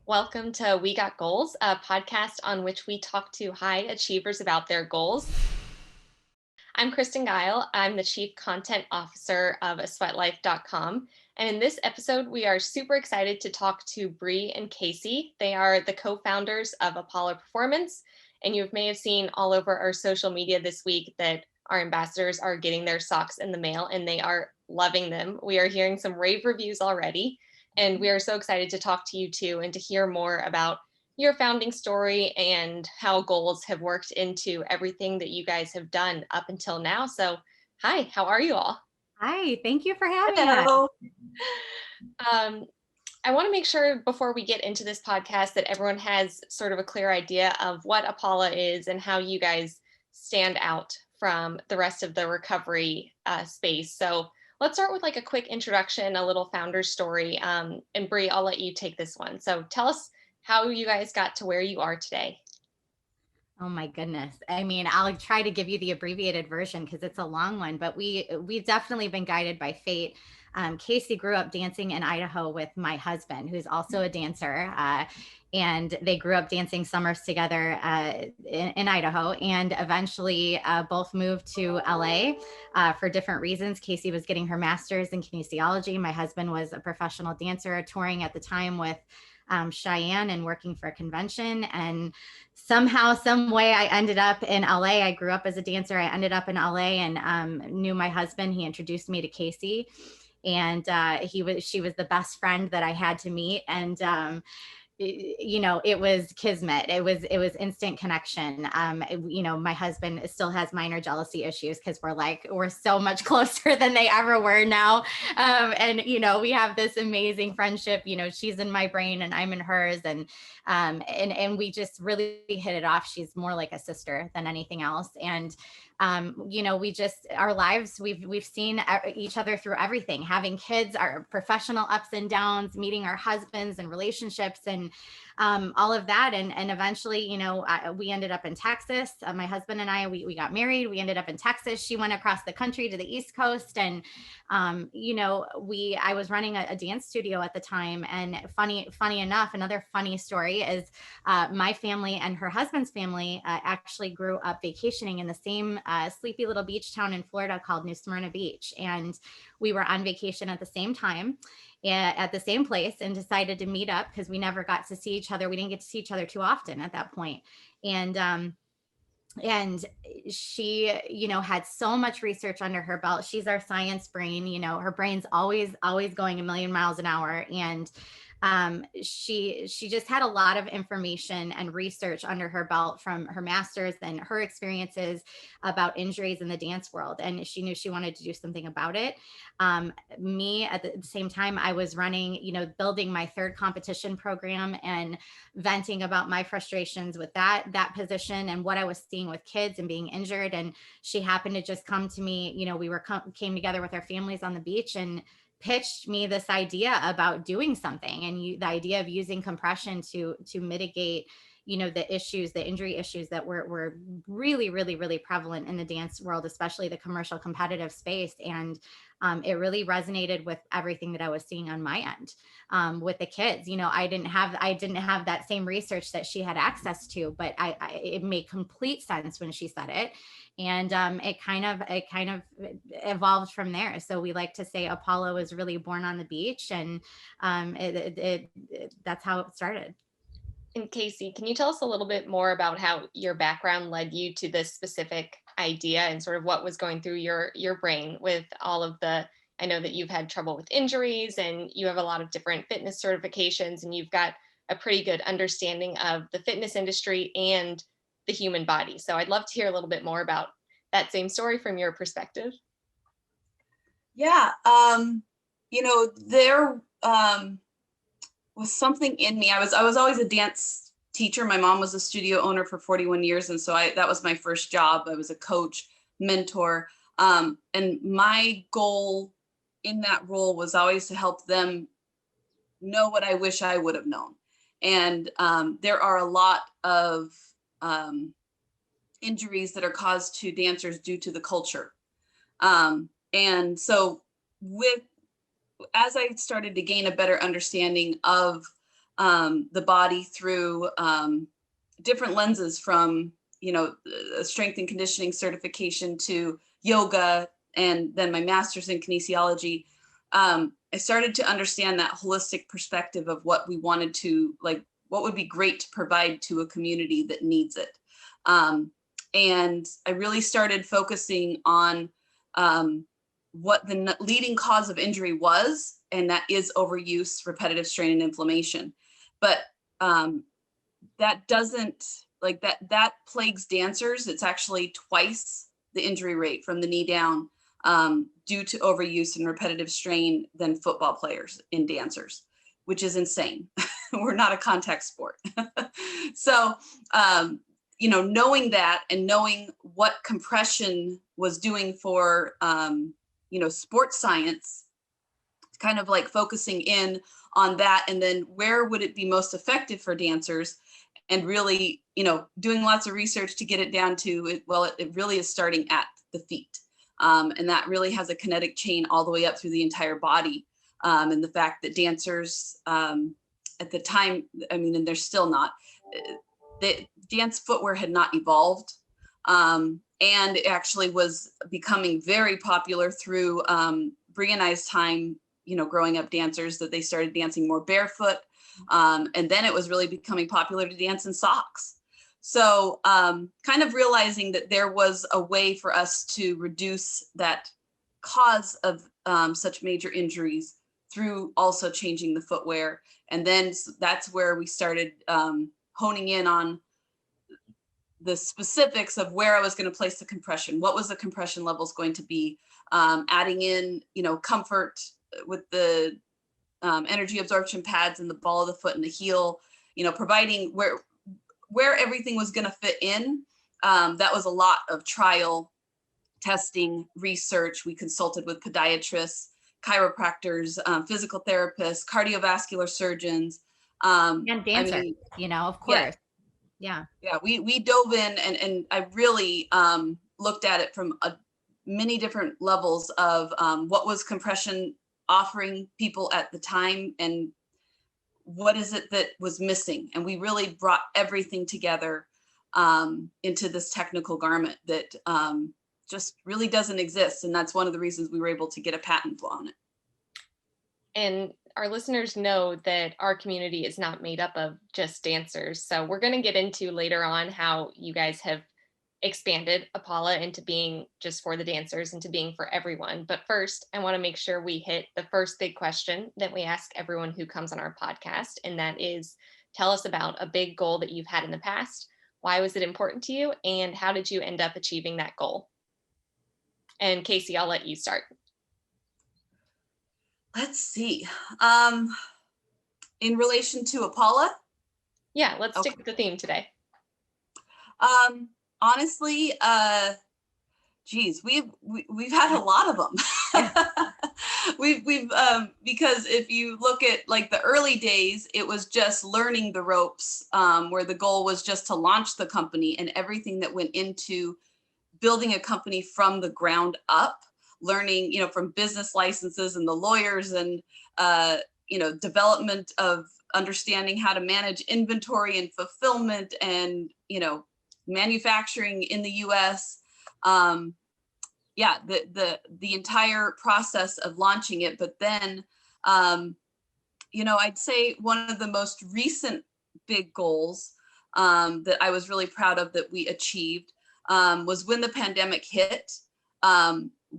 Welcome to We Got Goals, a podcast on which we talk to high achievers about their goals. I'm Kristen Guile. I'm the Chief Content Officer of asweatlife.com. And in this episode, we are super excited to talk to Bree and Casey. They are the co-founders of Apolla Performance. And you may have seen all over our social media this week that our ambassadors are getting their socks in the mail and they are loving them. We are hearing some rave reviews already. And we are so excited to talk to you too and to hear more about your founding story and how goals have worked into everything that you guys have done up until now. So, hi, how are you all? Hi, thank you for having us. Hello. I want to make sure before we get into this podcast that everyone has sort of a clear idea of what Apolla is and how you guys stand out from the rest of the recovery space. So let's start with like a quick introduction, a little founder story. And Bree, I'll let you take this one. So tell us how you guys got to where you are today. Oh my goodness. I mean, I'll try to give you the abbreviated version because it's a long one, but we've definitely been guided by fate. Casey grew up dancing in Idaho with my husband, who's also a dancer. And they grew up dancing summers together in Idaho, and eventually both moved to LA for different reasons. Casey was getting her master's in kinesiology. My husband was a professional dancer touring at the time with Cheyenne and working for a convention. And somehow, some way, I ended up in LA. I grew up as a dancer. I ended up in LA and knew my husband. He introduced me to Casey, and she was the best friend that I had to meet. And it was kismet. It was instant connection. My husband still has minor jealousy issues because we're so much closer than they ever were now. And we have this amazing friendship. She's in my brain and I'm in hers, and we just really hit it off. She's more like a sister than anything else. And we just, our lives, we've seen each other through everything, having kids, our professional ups and downs, meeting our husbands and relationships and all of that. And eventually, we ended up in Texas. My husband and I, we got married. We ended up in Texas. She went across the country to the East Coast. And, I was running a dance studio at the time. And funny enough, another funny story is my family and her husband's family actually grew up vacationing in the same sleepy little beach town in Florida called New Smyrna Beach. And we were on vacation at the same time at the same place and decided to meet up because we never got to see each other. We didn't get to see each other too often at that point. And she had so much research under her belt. She's our science brain. Her brain's always going a million miles an hour. And she just had a lot of information and research under her belt from her master's and her experiences about injuries in the dance world. And she knew she wanted to do something about it. Me, at the same time, I was running, building my third competition program and venting about my frustrations with that position and what I was seeing with kids and being injured. And she happened to just come to me. We came together with our families on the beach and pitched me this idea about doing something, and the idea of using compression to mitigate the injury issues that were really, really, really prevalent in the dance world, especially the commercial competitive space. And it really resonated with everything that I was seeing on my end with the kids. I didn't have that same research that she had access to, but it made complete sense when she said it. And it kind of evolved from there. So we like to say Apolla was really born on the beach, and that's how it started. And Casey, can you tell us a little bit more about how your background led you to this specific idea and sort of what was going through your brain with all of I know that you've had trouble with injuries and you have a lot of different fitness certifications and you've got a pretty good understanding of the fitness industry and the human body. So I'd love to hear a little bit more about that same story from your perspective. Yeah. There was something in me. I was always a dance teacher. My mom was a studio owner for 41 years. And so that was my first job. I was a coach, mentor. And my goal in that role was always to help them know what I wish I would have known. And there are a lot of injuries that are caused to dancers due to the culture. And so as I started to gain a better understanding of the body through different lenses, from, a strength and conditioning certification to yoga, and then my master's in kinesiology. I started to understand that holistic perspective of what we wanted to, like, what would be great to provide to a community that needs it. And I really started focusing on what the leading cause of injury was, and that is overuse, repetitive strain, and inflammation. But that doesn't, like, that plagues dancers. It's actually twice the injury rate from the knee down due to overuse and repetitive strain than football players in dancers, which is insane. We're not a contact sport. So, knowing that, and knowing what compression was doing for, sports science, kind of like focusing in on that, and then where would it be most effective for dancers, and really, doing lots of research to get it down to it. Well, it really is starting at the feet. And that really has a kinetic chain all the way up through the entire body. And the fact that dancers at the time, and they're still not, the dance footwear had not evolved. And it actually was becoming very popular through Brie and I's time, growing up dancers, that they started dancing more barefoot. And then it was really becoming popular to dance in socks. So kind of realizing that there was a way for us to reduce that cause of such major injuries through also changing the footwear. And then that's where we started honing in on the specifics of where I was going to place the compression. What was the compression levels going to be? Adding in, comfort with the energy absorption pads in the ball of the foot and the heel, providing where everything was going to fit in. That was a lot of trial, testing, research. We consulted with podiatrists, chiropractors, physical therapists, cardiovascular surgeons. And dancers, of course. Yeah. We dove in, and I really looked at it from many different levels of what was compression offering people at the time, and what is it that was missing. And we really brought everything together into this technical garment that just really doesn't exist. And that's one of the reasons we were able to get a patent on it. And our listeners know that our community is not made up of just dancers. So we're going to get into later on how you guys have expanded Apolla into being just for the dancers and to being for everyone. But first, I want to make sure we hit the first big question that we ask everyone who comes on our podcast. And that is, tell us about a big goal that you've had in the past. Why was it important to you? And how did you end up achieving that goal? And Casey, I'll let you start. Let's see. In relation to Apolla? Yeah, let's stick with the theme today. Honestly, we've had a lot of them. we've because if you look at like the early days, it was just learning the ropes, where the goal was just to launch the company, and everything that went into building a company from the ground up, learning, from business licenses and the lawyers, and development of understanding how to manage inventory and fulfillment, and manufacturing in the US. The entire process of launching it. But then I'd say one of the most recent big goals that I was really proud of that we achieved was when the pandemic hit.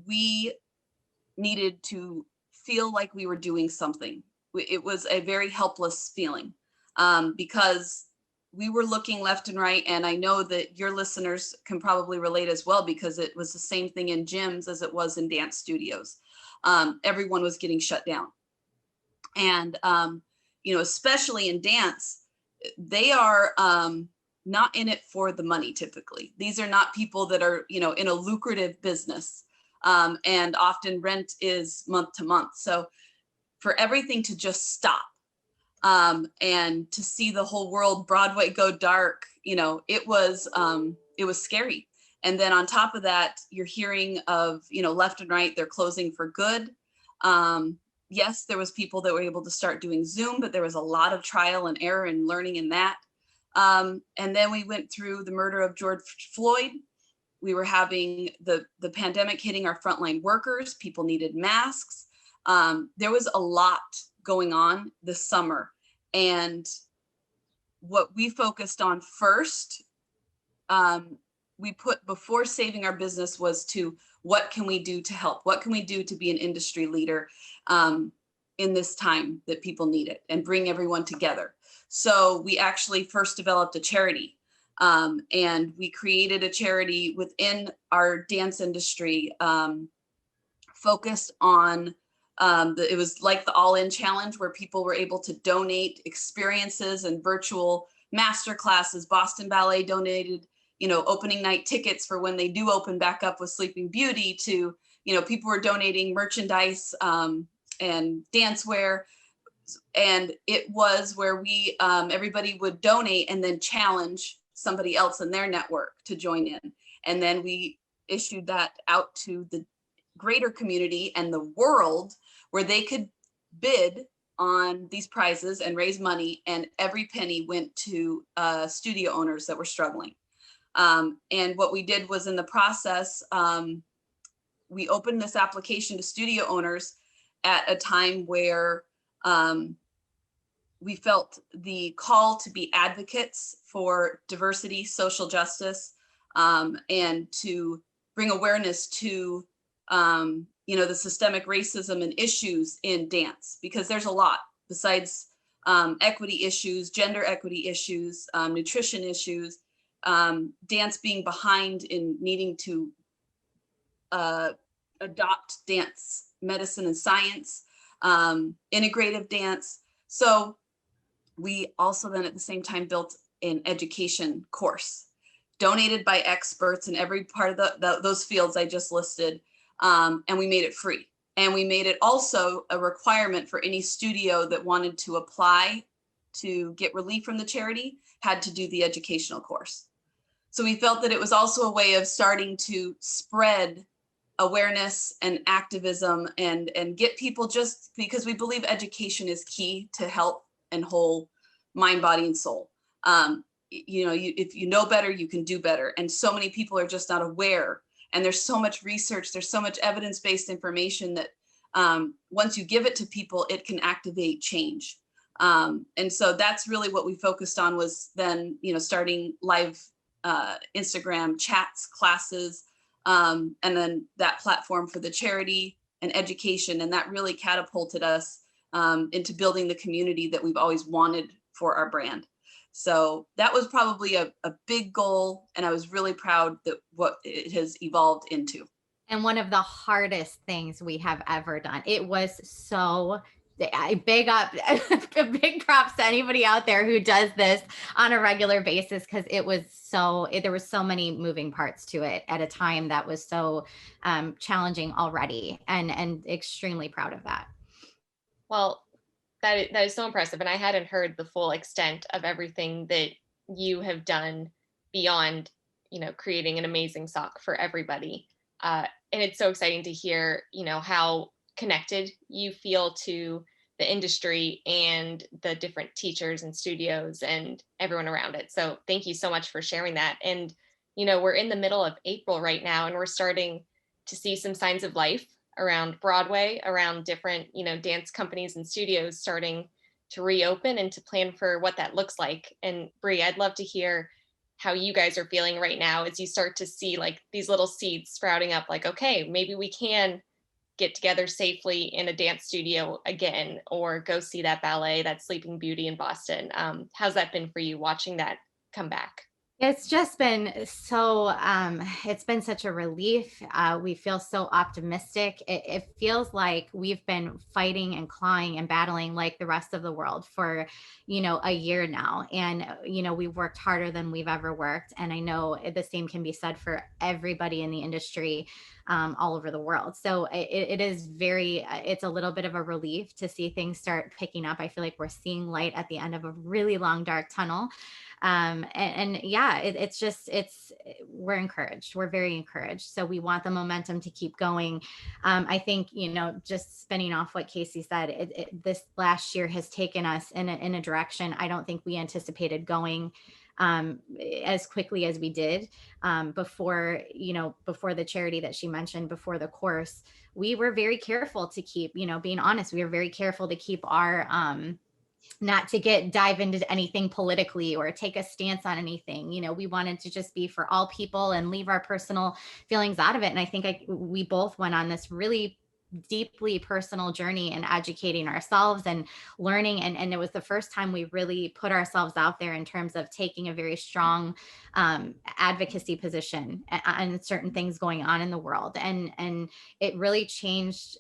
We needed to feel like we were doing something. It was a very helpless feeling because we were looking left and right. And I know that your listeners can probably relate as well, because it was the same thing in gyms as it was in dance studios. Everyone was getting shut down. And, especially in dance, they are not in it for the money typically. These are not people that are, in a lucrative business. And often rent is month to month. So for everything to just stop, and to see the whole world, Broadway go dark, it was scary. And then on top of that, you're hearing of, left and right, they're closing for good. yes, there was people that were able to start doing Zoom, but there was a lot of trial and error and learning in that. And then we went through the murder of George Floyd. We were having the pandemic hitting our frontline workers. People needed masks. There was a lot going on this summer. And what we focused on first, we put before saving our business, was to what can we do to help? What can we do to be an industry leader in this time that people need it, and bring everyone together? So we actually first developed a charity, and we created a charity within our dance industry, focused on it was like the All-In Challenge, where people were able to donate experiences and virtual master classes. Boston Ballet donated, opening night tickets for when they do open back up with Sleeping Beauty, to, people were donating merchandise and dancewear. And it was where we, everybody would donate and then challenge somebody else in their network to join in. And then we issued that out to the greater community and the world, where they could bid on these prizes and raise money, and every penny went to studio owners that were struggling. And what we did was, in the process, we opened this application to studio owners at a time where we felt the call to be advocates for diversity, social justice, and to bring awareness to the systemic racism and issues in dance, because there's a lot besides equity issues, gender equity issues, nutrition issues, dance being behind in needing to adopt dance medicine and science, integrative dance. So we also then at the same time built an education course donated by experts in every part of those fields I just listed. And we made it free. And we made it also a requirement for any studio that wanted to apply to get relief from the charity, had to do the educational course. So we felt that it was also a way of starting to spread awareness and activism, and get people, just because we believe education is key to health and whole mind, body, and soul. If you know better, you can do better. And so many people are just not aware. And there's so much research, there's so much evidence-based information that once you give it to people, it can activate change. And so that's really what we focused on, was then, starting live Instagram chats, classes, and then that platform for the charity and education. And that really catapulted us into building the community that we've always wanted for our brand. So that was probably a big goal, and I was really proud that what it has evolved into. And one of the hardest things we have ever done. It was so, I big props to anybody out there who does this on a regular basis, because it was there was so many moving parts to it at a time that was so challenging already, and extremely proud of that. Well, that is so impressive. And I hadn't heard the full extent of everything that you have done beyond, creating an amazing sock for everybody. And it's so exciting to hear, how connected you feel to the industry and the different teachers and studios and everyone around it. So thank you so much for sharing that. And, we're in the middle of April right now, and we're starting to see some signs of life around Broadway, around different, dance companies and studios starting to reopen and to plan for what that looks like. And Bree, I'd love to hear how you guys are feeling right now as you start to see like these little seeds sprouting up, like, okay, maybe we can get together safely in a dance studio again, or go see that ballet, that Sleeping Beauty in Boston. How's that been for you, watching that come back? It's just been so, it's been such a relief. We feel so optimistic. It feels like we've been fighting and clawing and battling like the rest of the world for, a year now. And, we've worked harder than we've ever worked. And I know the same can be said for everybody in the industry. all over the world. So it is very, it's a little bit of a relief to see things start picking up. I feel like we're seeing light at the end of a really long, dark tunnel. And yeah, it's just, we're encouraged. We're very encouraged. So we want the momentum to keep going. I think, just spinning off what Casey said, this last year has taken us in a direction I don't think we anticipated going as quickly as we did. Before the charity that she mentioned, before the course, we were very careful to keep, being honest, we were very careful to keep our, not to dive into anything politically or take a stance on anything. We wanted to just be for all people and leave our personal feelings out of it. And I think we both went on this really deeply personal journey in educating ourselves and learning. And it was the first time we really put ourselves out there in terms of taking a very strong advocacy position on certain things going on in the world. And it really changed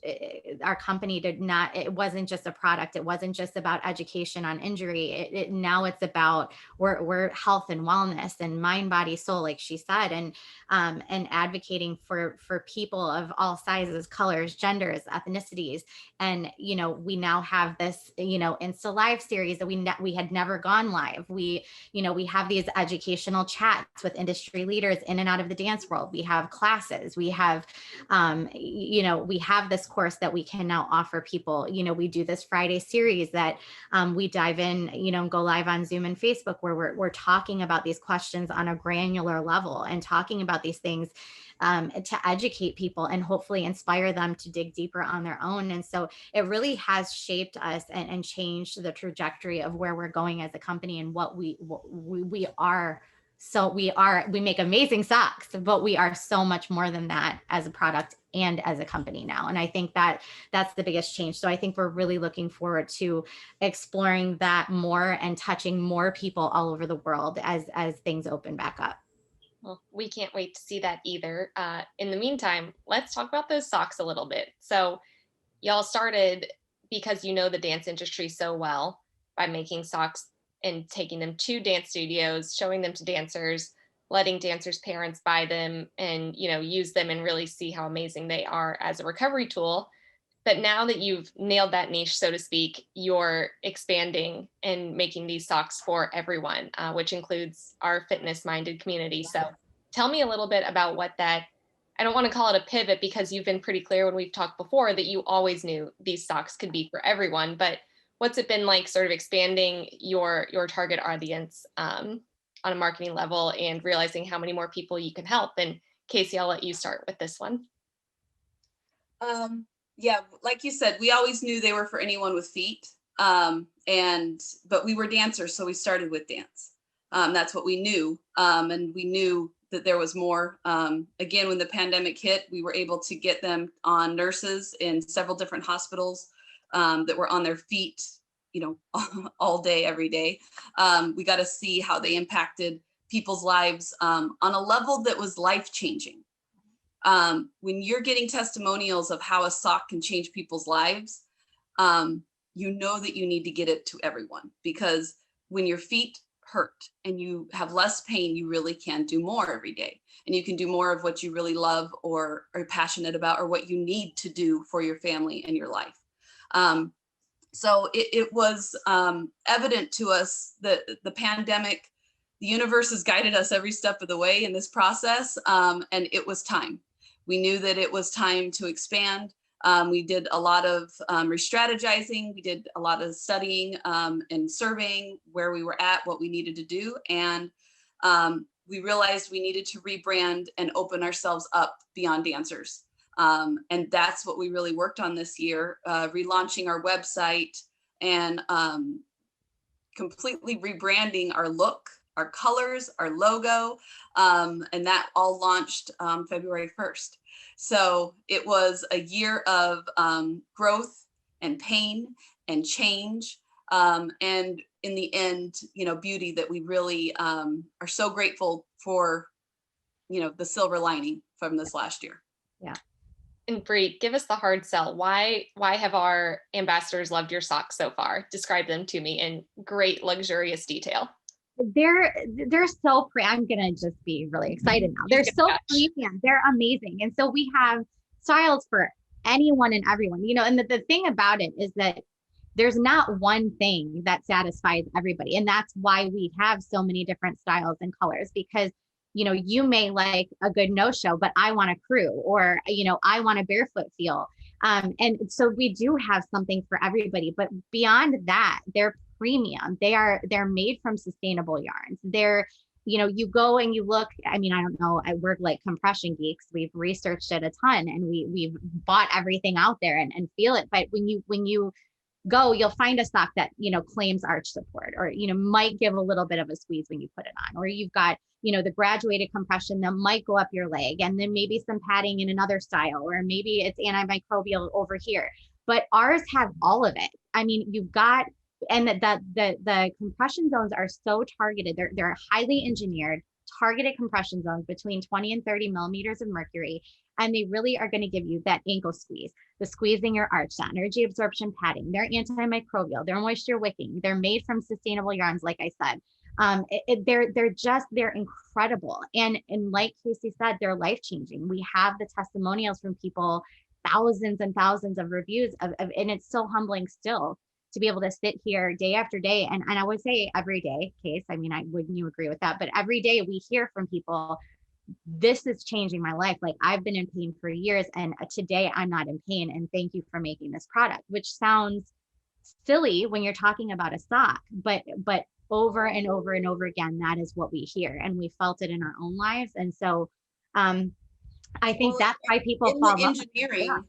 our company it wasn't just a product. It wasn't just about education on injury. Now it's about, we're health and wellness and mind, body, soul, like she said, and advocating for people of all sizes, colors, genders, ethnicities. And, we now have this, Insta Live series that we had never gone live. We have these educational chats with industry leaders in and out of the dance world. We have classes. We have, we have this course that we can now offer people. We do this Friday series that we dive in, and go live on Zoom and Facebook, where we're talking about these questions on a granular level and talking about these things to educate people and hopefully inspire them to dig deeper on their own. And so it really has shaped us and changed the trajectory of where we're going as a company and what we are. So we make amazing socks, but we are so much more than that as a product and as a company now. And I think that's the biggest change. So I think we're really looking forward to exploring that more and touching more people all over the world as things open back up. Well, we can't wait to see that either. In the meantime, let's talk about those socks a little bit. So y'all started because you know the dance industry so well by making socks and taking them to dance studios, showing them to dancers, letting dancers' parents buy them and, use them and really see how amazing they are as a recovery tool. But now that you've nailed that niche, so to speak, you're expanding and making these socks for everyone, which includes our fitness-minded community. So tell me a little bit about what that, I don't want to call it a pivot because you've been pretty clear when we've talked before that you always knew these socks could be for everyone, but what's it been like sort of expanding your target audience on a marketing level and realizing how many more people you can help? And Casey, I'll let you start with this one. Yeah, like you said, we always knew they were for anyone with feet. But we were dancers, so we started with dance. That's what we knew. And we knew that there was more. Again, when the pandemic hit, we were able to get them on nurses in several different hospitals that were on their feet, all day, every day. We got to see how they impacted people's lives on a level that was life-changing. When you're getting testimonials of how a sock can change people's lives, you know that you need to get it to everyone, because when your feet hurt and you have less pain, you really can do more every day. And you can do more of what you really love or are passionate about or what you need to do for your family and your life. So it was evident to us that the pandemic, the universe has guided us every step of the way in this process, and it was time. We knew that it was time to expand. We did a lot of re-strategizing. We did a lot of studying and surveying where we were at, what we needed to do. And we realized we needed to rebrand and open ourselves up beyond dancers. And that's what we really worked on this year, relaunching our website and completely rebranding our look, our colors, our logo, and that all launched February 1st. So it was a year of growth and pain and change, and in the end, beauty that we really are so grateful for, the silver lining from this last year. Yeah. And Bree, give us the hard sell. Why have our ambassadors loved your socks so far? Describe them to me in great luxurious detail. they're so I'm gonna just be really excited now. They're so premium. They're amazing. And so we have styles for anyone and everyone, and the thing about it is that there's not one thing that satisfies everybody. And that's why we have so many different styles and colors, because you may like a good no-show, but I want a crew, or I want a barefoot feel. And so we do have something for everybody, but beyond that, they're premium. They're made from sustainable yarns. You go and you look, I mean, I don't know, we're like compression geeks. We've researched it a ton, and we've bought everything out there and feel it. But when you go, you'll find a sock that, claims arch support, or, might give a little bit of a squeeze when you put it on, or you've got, the graduated compression that might go up your leg, and then maybe some padding in another style, or maybe it's antimicrobial over here. But ours have all of it. I mean, you've got, and the compression zones are so targeted. They're highly engineered, targeted compression zones between 20 and 30 millimeters of mercury. And they really are going to give you that ankle squeeze, the squeezing your arch, that energy absorption padding. They're antimicrobial, they're moisture wicking, they're made from sustainable yarns, like I said. They're incredible. And like Casey said, they're life-changing. We have the testimonials from people, thousands and thousands of reviews and it's so humbling still to be able to sit here day after day. And I would say every day, Case, I mean, wouldn't you agree with that? But every day we hear from people, this is changing my life. Like, I've been in pain for years, and today I'm not in pain. And thank you for making this product, which sounds silly when you're talking about a sock, but over and over and over again, that is what we hear, and we felt it in our own lives. And so I think that's why people in the engineering.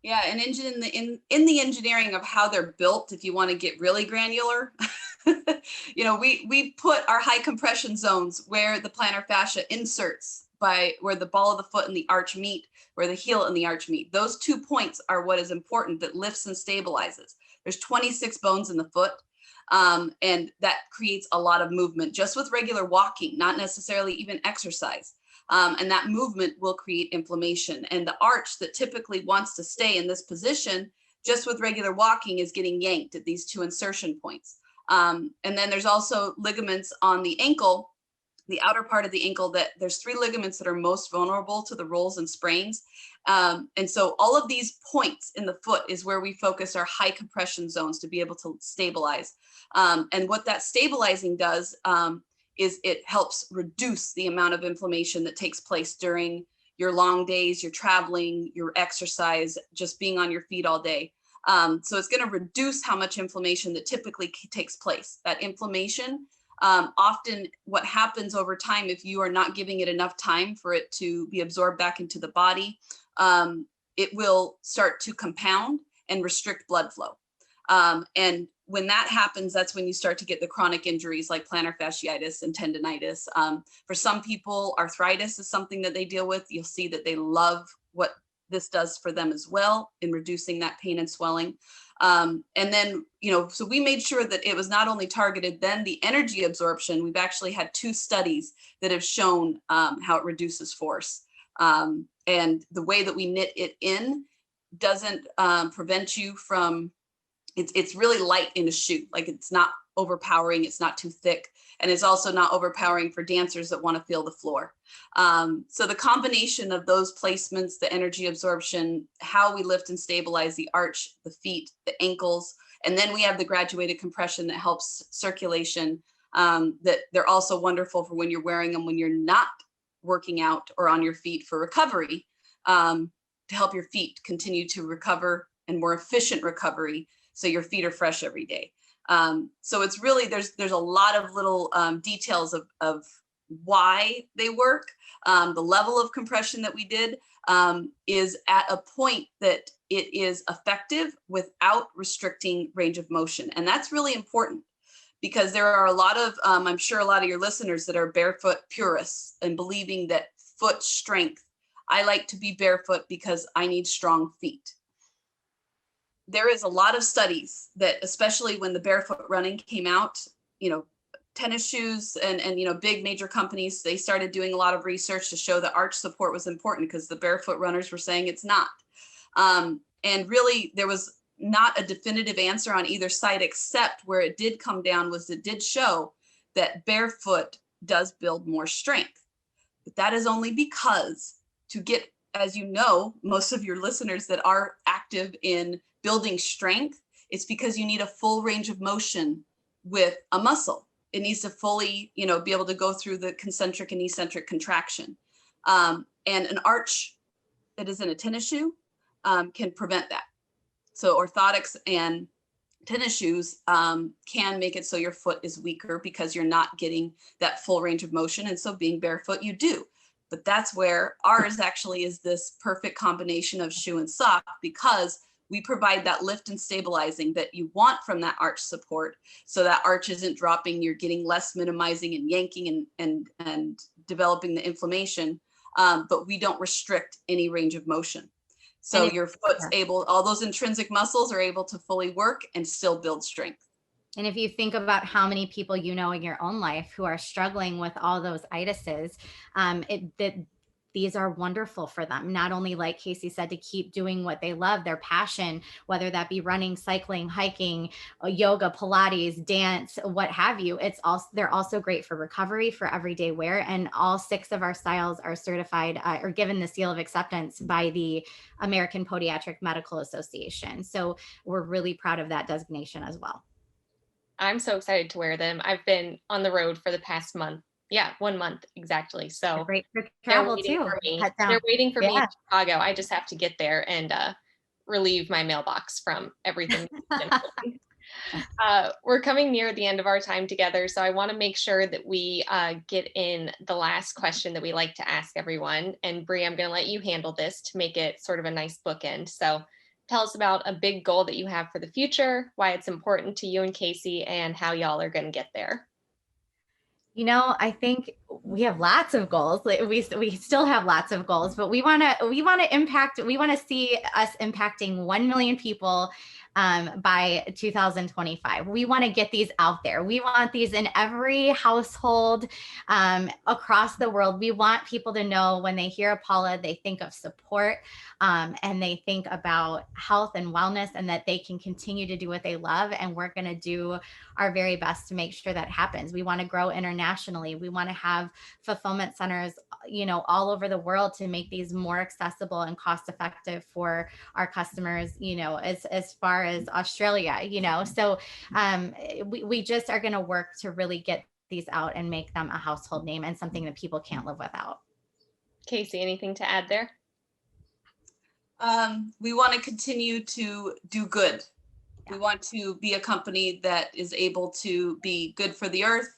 Yeah, and in the engineering of how they're built, if you want to get really granular, we put our high compression zones where the plantar fascia inserts, by where the ball of the foot and the arch meet, where the heel and the arch meet. Those 2 points are what is important, that lifts and stabilizes. There's 26 bones in the foot, and that creates a lot of movement just with regular walking, not necessarily even exercise. And that movement will create inflammation. And the arch that typically wants to stay in this position just with regular walking is getting yanked at these 2 insertion points. And then there's also ligaments on the ankle, the outer part of the ankle, that there's 3 ligaments that are most vulnerable to the rolls and sprains. And so all of these points in the foot is where we focus our high compression zones to be able to stabilize. And what that stabilizing does is it helps reduce the amount of inflammation that takes place during your long days, your traveling, your exercise, just being on your feet all day. So it's going to reduce how much inflammation that typically takes place. That inflammation, often what happens over time, if you are not giving it enough time for it to be absorbed back into the body, it will start to compound and restrict blood flow. And when that happens, that's when you start to get the chronic injuries like plantar fasciitis and tendonitis. For some people, arthritis is something that they deal with. You'll see that they love what this does for them as well in reducing that pain and swelling. And then, so we made sure that it was not only targeted, then the energy absorption. We've actually had 2 studies that have shown how it reduces force. And the way that we knit it in doesn't prevent you from, it's really light in a shoe. Like, it's not overpowering, it's not too thick, and it's also not overpowering for dancers that want to feel the floor. So the combination of those placements, the energy absorption, how we lift and stabilize the arch, the feet, the ankles, and then we have the graduated compression that helps circulation, that they're also wonderful for when you're wearing them when you're not working out or on your feet for recovery, to help your feet continue to recover and more efficient recovery, so your feet are fresh every day. So it's really, there's a lot of little details of why they work. The level of compression that we did is at a point that it is effective without restricting range of motion. And that's really important, because there are a lot of, I'm sure a lot of your listeners that are barefoot purists and believing that foot strength, I like to be barefoot because I need strong feet. There is a lot of studies that, especially when the barefoot running came out, tennis shoes and big major companies, they started doing a lot of research to show that arch support was important, because the barefoot runners were saying it's not. And really, there was not a definitive answer on either side, except where it did come down was it did show that barefoot does build more strength. But that is only because to get, as you know, most of your listeners that are active in building strength, it's because you need a full range of motion with a muscle. It needs to fully, be able to go through the concentric and eccentric contraction. And an arch that is in a tennis shoe can prevent that. So orthotics and tennis shoes can make it so your foot is weaker because you're not getting that full range of motion. And so being barefoot, you do. But that's where ours actually is this perfect combination of shoe and sock, because we provide that lift and stabilizing that you want from that arch support. So that arch isn't dropping, you're getting less minimizing and yanking and developing the inflammation. But we don't restrict any range of motion. So your foot's able, all those intrinsic muscles are able to fully work and still build strength. And if you think about how many people you know in your own life who are struggling with all those itises, these are wonderful for them. Not only, like Casey said, to keep doing what they love, their passion, whether that be running, cycling, hiking, yoga, Pilates, dance, what have you. They're also great for recovery, for everyday wear. And all 6 of our styles are certified or given the seal of acceptance by the American Podiatric Medical Association. So we're really proud of that designation as well. I'm so excited to wear them. I've been on the road for the past month. Yeah, 1 month exactly. So they're great for travel too. They're waiting for me in Chicago. I just have to get there and relieve my mailbox from everything. We're coming near the end of our time together, so I want to make sure that we get in the last question that we like to ask everyone. And Bree, I'm going to let you handle this to make it sort of a nice bookend. So tell us about a big goal that you have for the future, why it's important to you and Casey, and how y'all are going to get there. I think we have lots of goals. We still have lots of goals, but we want to see us impacting 1 million people by 2025. We want to get these out there. We want these in every household across the world. We want people to know when they hear Apolla, they think of support and they think about health and wellness, and that they can continue to do what they love. And we're going to do our very best to make sure that happens. We want to grow internationally. We want to have fulfillment centers, all over the world to make these more accessible and cost effective for our customers, as far as Australia, so we just are going to work to really get these out and make them a household name and something that people can't live without. Casey, anything to add there? We want to continue to do good. We want to be a company that is able to be good for the earth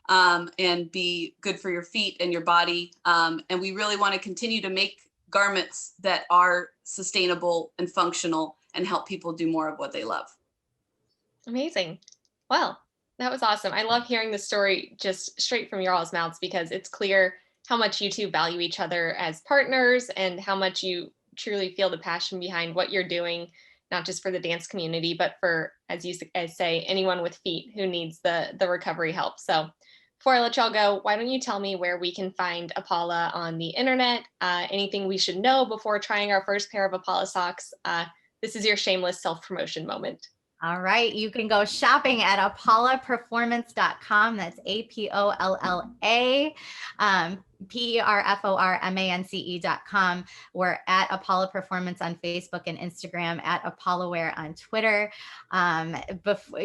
and be good for your feet and your body. And we really want to continue to make garments that are sustainable and functional and help people do more of what they love. Amazing. Well, that was awesome. I love hearing the story just straight from your all's mouths, because it's clear how much you two value each other as partners and how much you truly feel the passion behind what you're doing, not just for the dance community, but for, as you say, anyone with feet who needs the recovery help. So before I let y'all go, why don't you tell me where we can find Apolla on the internet, anything we should know before trying our first pair of Apolla socks. This is your shameless self-promotion moment. All right. You can go shopping at apollaperformance.com. That's APOLLA. PERFORMANCE.com. We're at Apolla Performance on Facebook and Instagram, at ApollaWear on Twitter.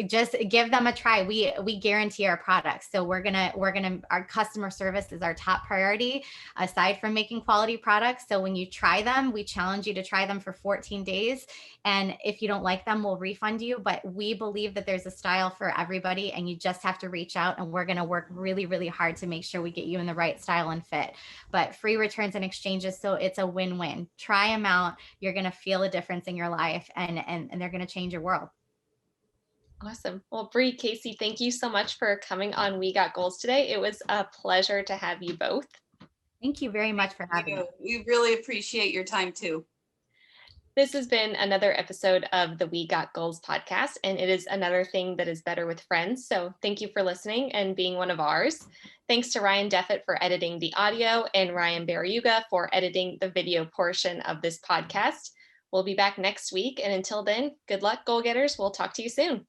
Just give them a try. We guarantee our products. So our customer service is our top priority, aside from making quality products. So when you try them, we challenge you to try them for 14 days. And if you don't like them, we'll refund you. But we believe that there's a style for everybody, and you just have to reach out, and we're going to work really, really hard to make sure we get you in the right style and fit. But free returns and exchanges, so it's a win-win. Try them out. You're going to feel a difference in your life, and they're going to change your world. Awesome. Well, Bree, Casey, thank you so much for coming on We Got Goals today. It was a pleasure to have you both. Thank you very much for having me. We really appreciate your time too. This has been another episode of the We Got Goals podcast, and it is another thing that is better with friends. So thank you for listening and being one of ours. Thanks to Ryan Deffett for editing the audio, and Ryan Barriuga for editing the video portion of this podcast. We'll be back next week. And until then, good luck, goal getters. We'll talk to you soon.